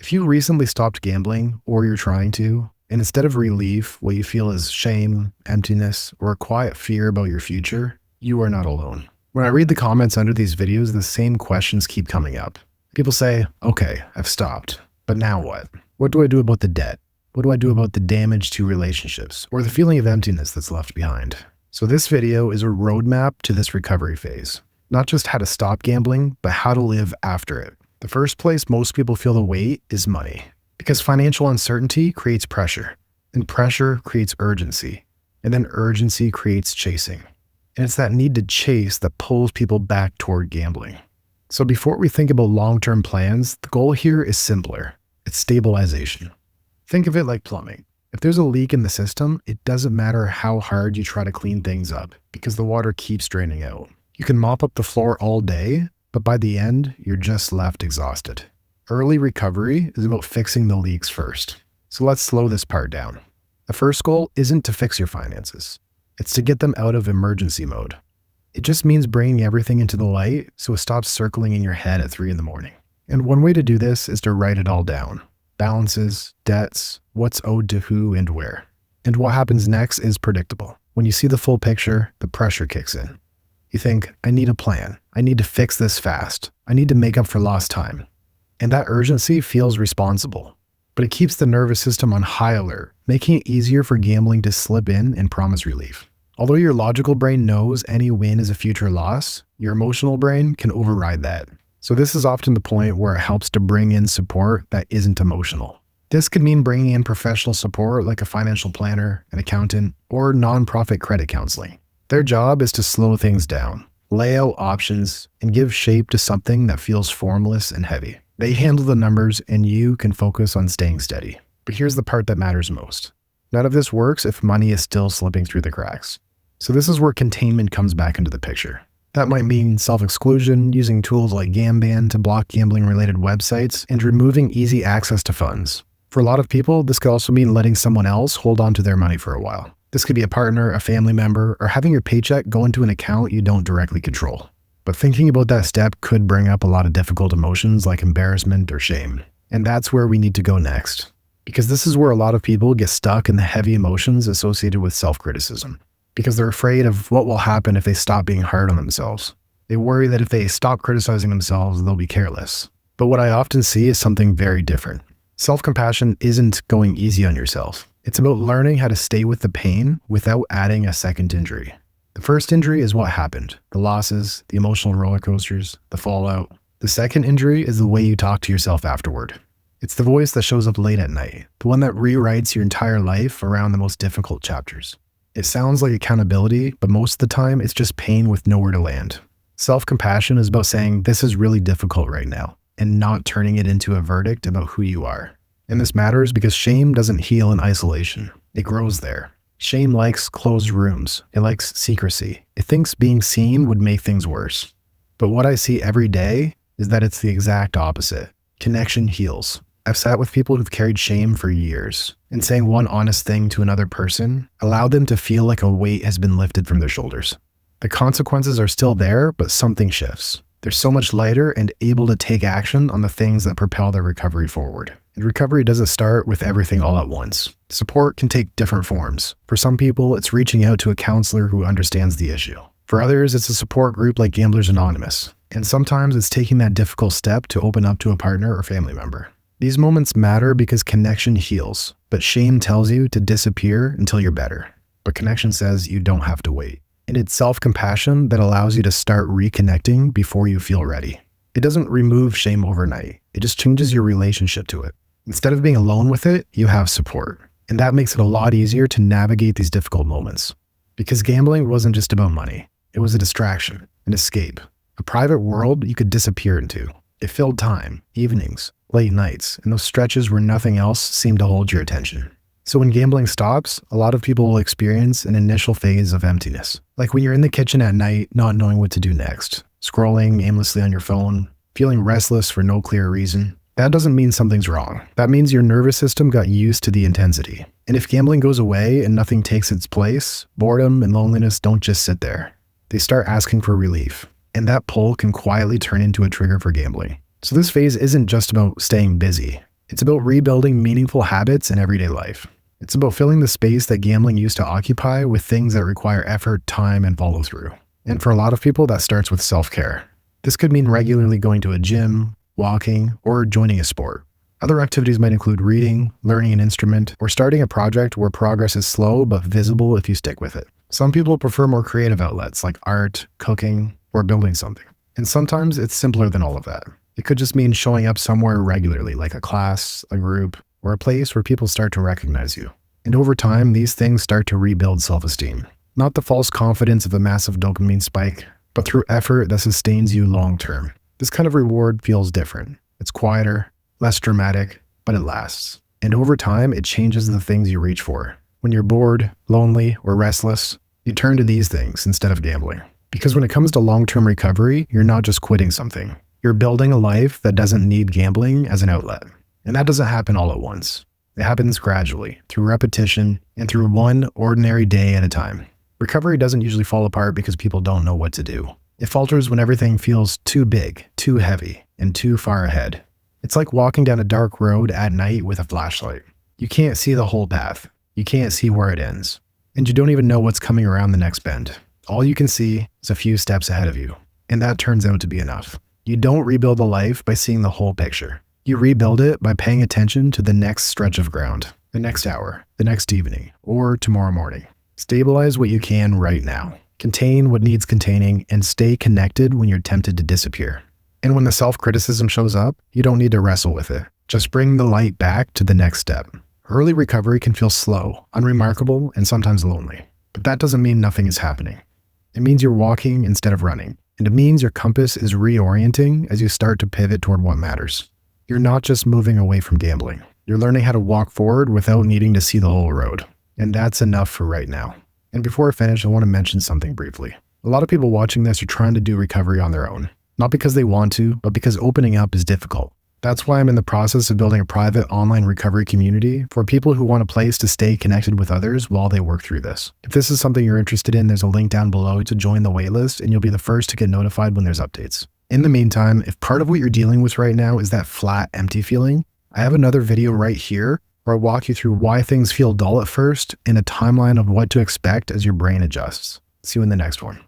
If you recently stopped gambling or you're trying to, and instead of relief, what you feel is shame, emptiness, or a quiet fear about your future, you are not alone. When I read the comments under these videos, the same questions keep coming up. People say, okay, I've stopped, but now what? What do I do about the debt? What do I do about the damage to relationships or the feeling of emptiness that's left behind? So this video is a roadmap to this recovery phase. Not just how to stop gambling, but how to live after it. The first place most people feel the weight is money, because financial uncertainty creates pressure, and pressure creates urgency, and then urgency creates chasing. And it's that need to chase that pulls people back toward gambling. So before we think about long-term plans, the goal here is simpler. It's stabilization. Think of it like plumbing. If there's a leak in the system, it doesn't matter how hard you try to clean things up, because the water keeps draining out. You can mop up the floor all day, but by the end, you're just left exhausted. Early recovery is about fixing the leaks first. So let's slow this part down. The first goal isn't to fix your finances. It's to get them out of emergency mode. It just means bringing everything into the light so it stops circling in your head at 3 in the morning. And one way to do this is to write it all down. Balances, debts, what's owed to who and where. And what happens next is predictable. When you see the full picture, the pressure kicks in. You think, I need a plan. I need to fix this fast. I need to make up for lost time. And that urgency feels responsible, but it keeps the nervous system on high alert, making it easier for gambling to slip in and promise relief. Although your logical brain knows any win is a future loss, your emotional brain can override that. So this is often the point where it helps to bring in support that isn't emotional. This could mean bringing in professional support like a financial planner, an accountant, or nonprofit credit counseling. Their job is to slow things down, lay out options, and give shape to something that feels formless and heavy. They handle the numbers and you can focus on staying steady. But here's the part that matters most. None of this works if money is still slipping through the cracks. So this is where containment comes back into the picture. That might mean self-exclusion, using tools like Gamban to block gambling-related websites, and removing easy access to funds. For a lot of people, this could also mean letting someone else hold on to their money for a while. This could be a partner, a family member, or having your paycheck go into an account you don't directly control. But thinking about that step could bring up a lot of difficult emotions like embarrassment or shame. And that's where we need to go next. Because this is where a lot of people get stuck in the heavy emotions associated with self-criticism. Because they're afraid of what will happen if they stop being hard on themselves. They worry that if they stop criticizing themselves, they'll be careless. But what I often see is something very different. Self-compassion isn't going easy on yourself. It's about learning how to stay with the pain without adding a second injury. The first injury is what happened, the losses, the emotional roller coasters, the fallout. The second injury is the way you talk to yourself afterward. It's the voice that shows up late at night, the one that rewrites your entire life around the most difficult chapters. It sounds like accountability, but most of the time it's just pain with nowhere to land. Self-compassion is about saying, this is really difficult right now, and not turning it into a verdict about who you are. And this matters because shame doesn't heal in isolation. It grows there. Shame likes closed rooms. It likes secrecy. It thinks being seen would make things worse. But what I see every day is that it's the exact opposite. Connection heals. I've sat with people who've carried shame for years, and saying one honest thing to another person allowed them to feel like a weight has been lifted from their shoulders. The consequences are still there, but something shifts. They're so much lighter and able to take action on the things that propel their recovery forward. And recovery doesn't start with everything all at once. Support can take different forms. For some people, it's reaching out to a counselor who understands the issue. For others, it's a support group like Gamblers Anonymous. And sometimes it's taking that difficult step to open up to a partner or family member. These moments matter because connection heals, but shame tells you to disappear until you're better. But connection says you don't have to wait. And it's self-compassion that allows you to start reconnecting before you feel ready. It doesn't remove shame overnight. It just changes your relationship to it. Instead of being alone with it, you have support. And that makes it a lot easier to navigate these difficult moments. Because gambling wasn't just about money. It was a distraction, an escape, a private world you could disappear into. It filled time, evenings, late nights, and those stretches where nothing else seemed to hold your attention. So when gambling stops, a lot of people will experience an initial phase of emptiness. Like when you're in the kitchen at night, not knowing what to do next, scrolling aimlessly on your phone, feeling restless for no clear reason. That doesn't mean something's wrong. That means your nervous system got used to the intensity. And if gambling goes away and nothing takes its place, boredom and loneliness don't just sit there. They start asking for relief. And that pull can quietly turn into a trigger for gambling. So this phase isn't just about staying busy. It's about rebuilding meaningful habits in everyday life. It's about filling the space that gambling used to occupy with things that require effort, time, and follow through. And for a lot of people, that starts with self-care. This could mean regularly going to a gym, walking, or joining a sport. Other activities might include reading, learning an instrument, or starting a project where progress is slow but visible if you stick with it. Some people prefer more creative outlets like art, cooking, or building something. And sometimes it's simpler than all of that. It could just mean showing up somewhere regularly, like a class, a group, or a place where people start to recognize you. And over time, these things start to rebuild self-esteem. Not the false confidence of a massive dopamine spike, but through effort that sustains you long-term. This kind of reward feels different. It's quieter, less dramatic, but it lasts. And over time, it changes the things you reach for. When you're bored, lonely, or restless, you turn to these things instead of gambling. Because when it comes to long-term recovery, you're not just quitting something. You're building a life that doesn't need gambling as an outlet. And that doesn't happen all at once. It happens gradually, through repetition, and through one ordinary day at a time. Recovery doesn't usually fall apart because people don't know what to do. It falters when everything feels too big, too heavy, and too far ahead. It's like walking down a dark road at night with a flashlight. You can't see the whole path. You can't see where it ends. And you don't even know what's coming around the next bend. All you can see is a few steps ahead of you. And that turns out to be enough. You don't rebuild a life by seeing the whole picture. You rebuild it by paying attention to the next stretch of ground, the next hour, the next evening, or tomorrow morning. Stabilize what you can right now. Contain what needs containing, and stay connected when you're tempted to disappear. And when the self-criticism shows up, you don't need to wrestle with it. Just bring the light back to the next step. Early recovery can feel slow, unremarkable, and sometimes lonely. But that doesn't mean nothing is happening. It means you're walking instead of running. And it means your compass is reorienting as you start to pivot toward what matters. You're not just moving away from gambling. You're learning how to walk forward without needing to see the whole road. And that's enough for right now. And before I finish, I want to mention something briefly. A lot of people watching this are trying to do recovery on their own. Not because they want to, but because opening up is difficult. That's why I'm in the process of building a private online recovery community for people who want a place to stay connected with others while they work through this. If this is something you're interested in, there's a link down below to join the waitlist, and you'll be the first to get notified when there's updates. In the meantime, if part of what you're dealing with right now is that flat, empty feeling, I have another video right here where I walk you through why things feel dull at first and a timeline of what to expect as your brain adjusts. See you in the next one.